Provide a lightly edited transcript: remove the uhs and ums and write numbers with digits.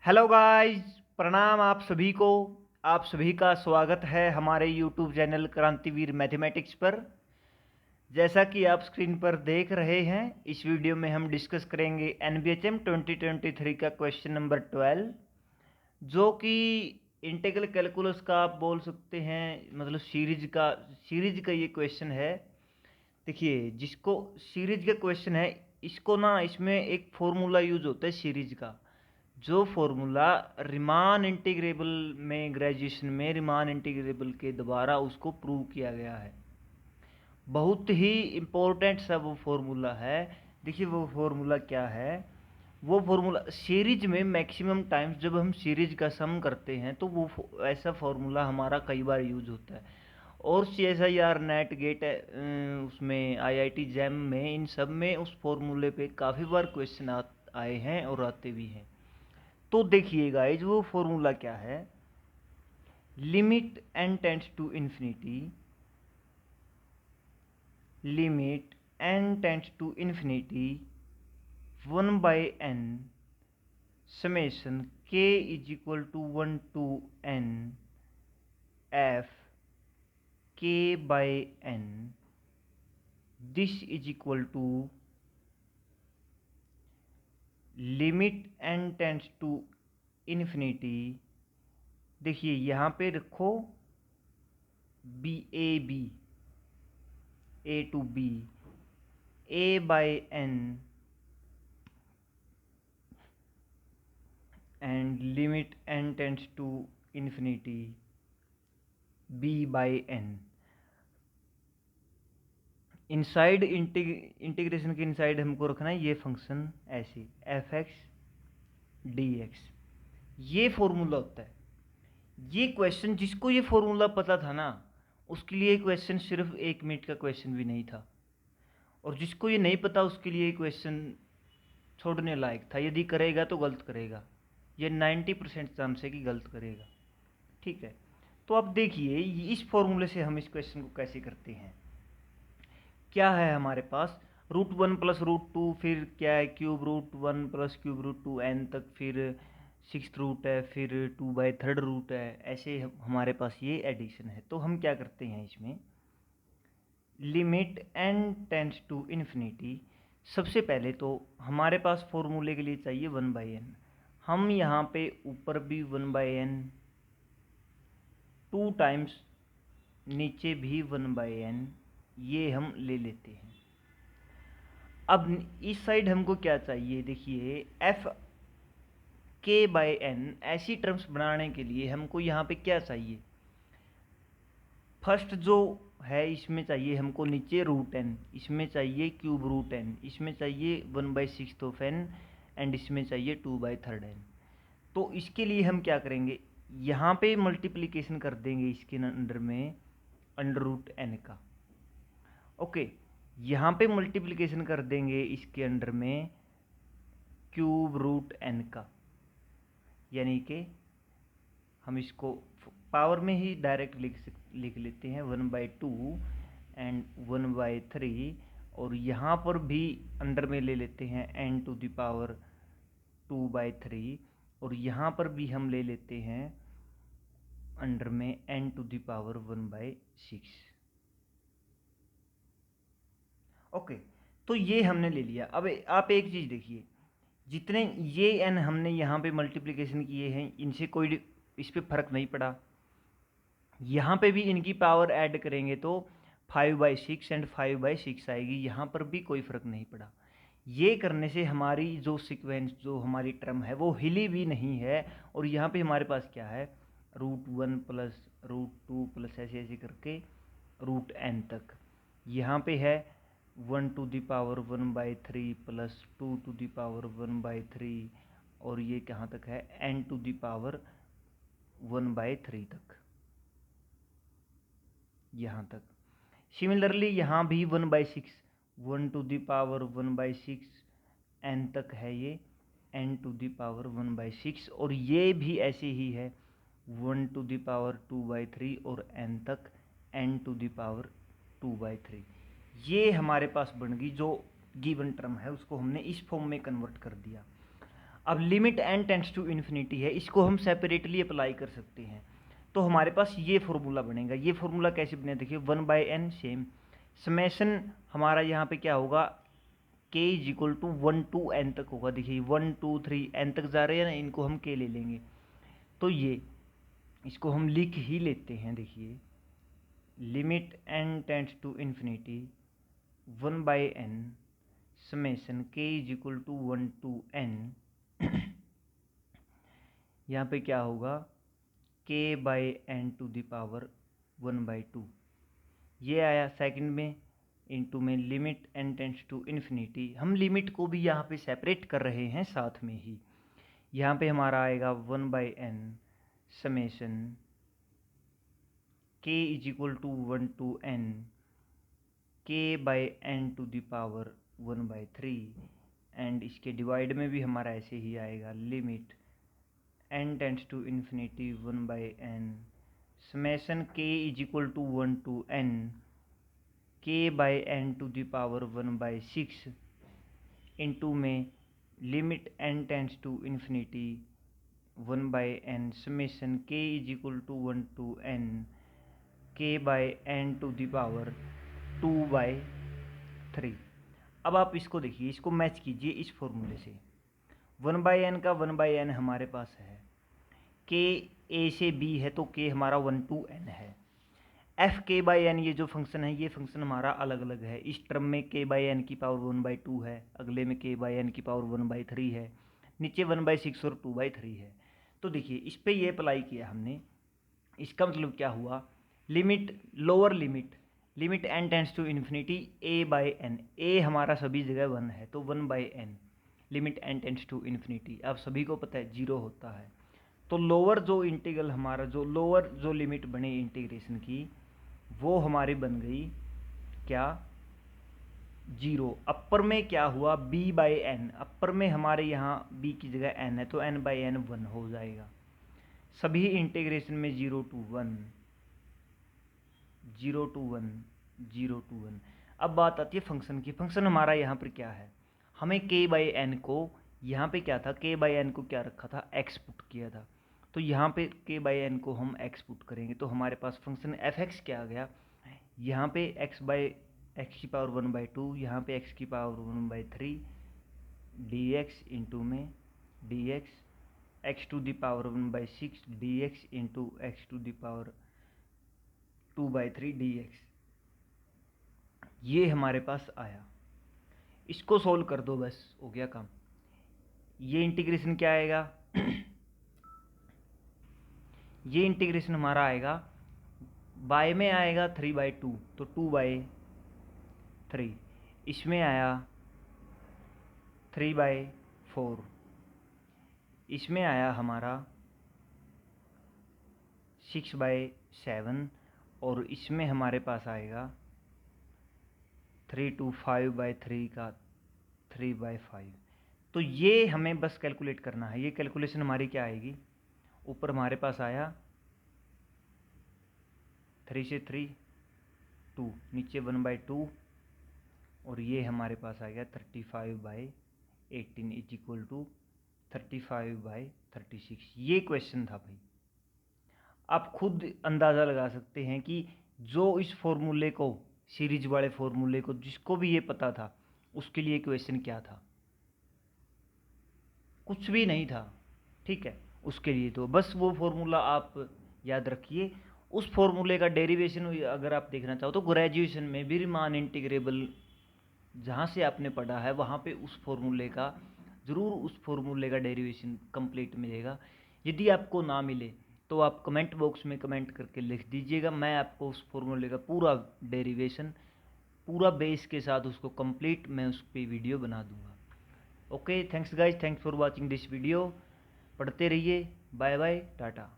Hello guys, प्रणाम आप सभी को। आप सभी का स्वागत है हमारे यूट्यूब चैनल क्रांतिवीर मैथमेटिक्स पर। जैसा कि आप स्क्रीन पर देख रहे हैं, इस वीडियो में हम डिस्कस करेंगे एनबीएचएम 2023 का क्वेश्चन नंबर 12, जो कि इंटीग्रल कैलकुलस का आप बोल सकते हैं, मतलब सीरीज का ये क्वेश्चन है। देखिए, जिसको सीरीज का क्वेश्चन है, इसको ना इसमें एक फॉर्मूला यूज होता है सीरीज का, जो फॉर्मूला रिमान इंटीग्रेबल में, ग्रेजुएशन में रिमान इंटीग्रेबल के द्वारा उसको प्रूव किया गया है। बहुत ही इम्पोर्टेंट सा वो फॉर्मूला है। देखिए वो फॉर्मूला क्या है। वो फॉर्मूला सीरीज में मैक्सिमम टाइम्स जब हम सीरीज का सम करते हैं तो वो ऐसा फॉर्मूला हमारा कई बार यूज होता है। और CSIR नेट गेट उसमें IIT जैम में, इन सब में उस फॉर्मूले पे काफ़ी बार क्वेश्चन आए हैं और आते भी हैं। तो देखिए गाइज, वो फॉर्मूला क्या है। Limit n tends to infinity, limit n tends to infinity 1/n summation k is equal to 1 to n f k by n, this is equal to limit n tends to infinity. देखिए यहाँ पे रखो a to b, a by n and limit n tends to infinity b by n। Inside integration के inside हमको रखना है ये function ऐसे एफ एक्स डी एक्स। ये फॉर्मूला होता है। ये क्वेश्चन, जिसको ये फॉर्मूला पता था ना, उसके लिए क्वेश्चन सिर्फ 1 मिनट का क्वेश्चन भी नहीं था। और जिसको ये नहीं पता उसके लिए क्वेश्चन छोड़ने लायक था। यदि करेगा तो गलत करेगा, ये 90% चांस है कि गलत करेगा। ठीक है, तो अब देखिए इस फॉर्मूले से हम इस क्वेश्चन को कैसे करते हैं। क्या है हमारे पास, √1 प्लस √2, फिर क्या है √1 प्लस √2 n तक, फिर 6th रूट है, फिर 2/3 रूट है। ऐसे हमारे पास ये एडिशन है। तो हम क्या करते हैं इसमें, limit n tends to infinity. सबसे पहले तो हमारे पास फॉर्मूले के लिए चाहिए 1/n। हम यहाँ पे ऊपर भी 1/n, 2 टाइम्स नीचे भी 1/n, ये हम ले लेते हैं। अब इस साइड हमको क्या चाहिए, देखिए f k/n, ऐसी टर्म्स बनाने के लिए हमको यहाँ पे क्या चाहिए। फर्स्ट जो है इसमें चाहिए हमको नीचे √n, इसमें चाहिए √n, इसमें चाहिए 1/6 ऑफ n एंड इसमें चाहिए 2/3 n। तो इसके लिए हम क्या करेंगे, यहाँ पे मल्टीप्लिकेशन कर देंगे इसके अंडर में √n का। ओके, यहाँ पे मल्टीप्लिकेशन कर देंगे इसके अंडर में √n का, यानी कि हम इसको पावर में ही डायरेक्ट लिख लेते हैं 1/2 एंड 1/3। और यहाँ पर भी अंडर में ले लेते हैं n टू द पावर 2/3, और यहाँ पर भी हम ले लेते हैं अंडर में n टू द पावर 1/6। ओके, तो ये हमने ले लिया। अब आप एक चीज़ देखिए, जितने ये n हमने यहाँ पे मल्टीप्लिकेशन किए हैं, इनसे कोई इस पर फर्क नहीं पड़ा। यहाँ पे भी इनकी पावर ऐड करेंगे तो 5/6 एंड 5/6 आएगी, यहाँ पर भी कोई फर्क नहीं पड़ा। ये करने से हमारी जो सीक्वेंस, जो हमारी टर्म है, वो हिली भी नहीं है। और यहाँ पे हमारे पास क्या है, √1 प्लस √2 प्लस ऐसे ऐसे करके √n तक। यहाँ पे है 1 to the power 1/3 plus 2 to the power 1/3, और ये कहाँ तक है n टू द पावर 1/3 तक, यहाँ तक। सिमिलरली यहाँ भी 1/6, 1 टू द पावर 1/6 n तक है ये, n टू द पावर 1/6, और ये भी ऐसे ही है 1 टू द पावर 2/3 और n तक n टू द पावर 2/3। ये हमारे पास बन गई जो गिवन टर्म है, उसको हमने इस फॉर्म में कन्वर्ट कर दिया। अब limit n tends to infinity है, इसको हम सेपरेटली अप्लाई कर सकते हैं। तो हमारे पास ये फॉर्मूला बनेगा। ये फॉर्मूला कैसे बने, देखिए 1/n सेम समेशन हमारा यहाँ पे क्या होगा, k is equal to 1 to n तक होगा। देखिए 1 2 3 n तक जा रहे हैं ना, इनको हम k ले लेंगे। तो ये इसको हम लिख ही लेते हैं। देखिए limit n tends to infinity 1/n summation k is equal to 1 to n यहाँ पे क्या होगा, k/n टू द पावर 1/2 ये आया। सेकंड में इनटू में limit n tends to infinity, हम लिमिट को भी यहाँ पे सेपरेट कर रहे हैं साथ में ही। यहाँ पे हमारा आएगा 1/n summation k is equal to 1 to n k/n to the power 1/3 and इसके डिवाइड में भी हमारा ऐसे ही आएगा limit n tends to infinity 1/n summation k is equal to 1 to n k/n to the power 1/6 into में limit n tends to infinity 1/n summation k is equal to 1 to n k/n to the power 2/3। अब आप इसको देखिए, इसको match कीजिए इस फॉर्मूले से। 1/n का 1/n हमारे पास है, k a से b है तो k हमारा 1 to n है। f k/n ये जो फंक्शन है, ये फंक्शन हमारा अलग अलग है। इस टर्म में k/n की पावर 1/2 है, अगले में k/n की पावर 1/3 है, नीचे 1/6 और 2/3 है। तो देखिए इस पे ये अप्लाई किया हमने, इसका मतलब क्या हुआ, limit lower limit n tends to infinity a/n, a हमारा सभी जगह 1 है तो 1/n limit n tends to infinity. अब सभी को पता है 0 होता है। तो लोअर जो इंटीग्रल हमारा लोअर जो लिमिट बनी इंटीग्रेशन की, वो हमारी बन गई क्या, 0। अपर में क्या हुआ, b/n, अपर में हमारे यहाँ b की जगह n है तो n/n 1 हो जाएगा। सभी इंटीग्रेशन में 0 to 1 0 to 1 0 to 1। अब बात आती है फंक्शन की। फंक्शन हमारा यहाँ पर क्या है, हमें k/n को यहाँ पे क्या था, k/n को क्या रखा था, x पुट किया था। तो यहाँ पे k/n को हम x पुट करेंगे तो हमारे पास फंक्शन fx क्या आ गया, यहाँ पे x की पावर 1/2, यहाँ पे x की पावर 1/3 dx इंटू में dx x to the power 1/6 dx into x to the power 2/3 dx, ये हमारे पास आया। इसको सोल्व कर दो, बस हो गया काम। ये इंटीग्रेशन क्या आएगा ये इंटीग्रेशन हमारा आएगा, बाय में आएगा 3/2 तो 2/3, इसमें आया 3/4, इसमें आया हमारा 6/7 और इसमें हमारे पास आएगा 3 to 5/3 का 3/5। तो ये हमें बस कैलकुलेट करना है। ये कैलकुलेशन हमारी क्या आएगी, ऊपर हमारे पास आया 3 से 3 2, नीचे 1/2 और ये हमारे पास आ गया 35/18 इज इक्वल टू 35/36। ये क्वेश्चन था भाई। आप खुद अंदाज़ा लगा सकते हैं कि जो इस फॉर्मूले को, सीरीज वाले फॉर्मूले को, जिसको भी ये पता था उसके लिए क्वेश्चन क्या था, कुछ भी नहीं था। ठीक है, उसके लिए तो बस वो फॉर्मूला आप याद रखिए। उस फॉर्मूले का डेरिवेशन अगर आप देखना चाहो तो ग्रेजुएशन में भी रीमान इंटीग्रेबल जहाँ से आपने पढ़ा है वहाँ पे उस फॉर्मूले का ज़रूर, उस फॉर्मूले का डेरिवेशन कंप्लीट मिलेगा। यदि आपको ना मिले तो आप कमेंट बॉक्स में कमेंट करके लिख दीजिएगा, मैं आपको उस फॉर्मूले का पूरा डेरिवेशन पूरा बेस के साथ उसको कंप्लीट मैं उस पर वीडियो बना दूंगा। Okay, thanks guys, thanks for watching this video. पढ़ते रहिए, बाय बाय, टाटा।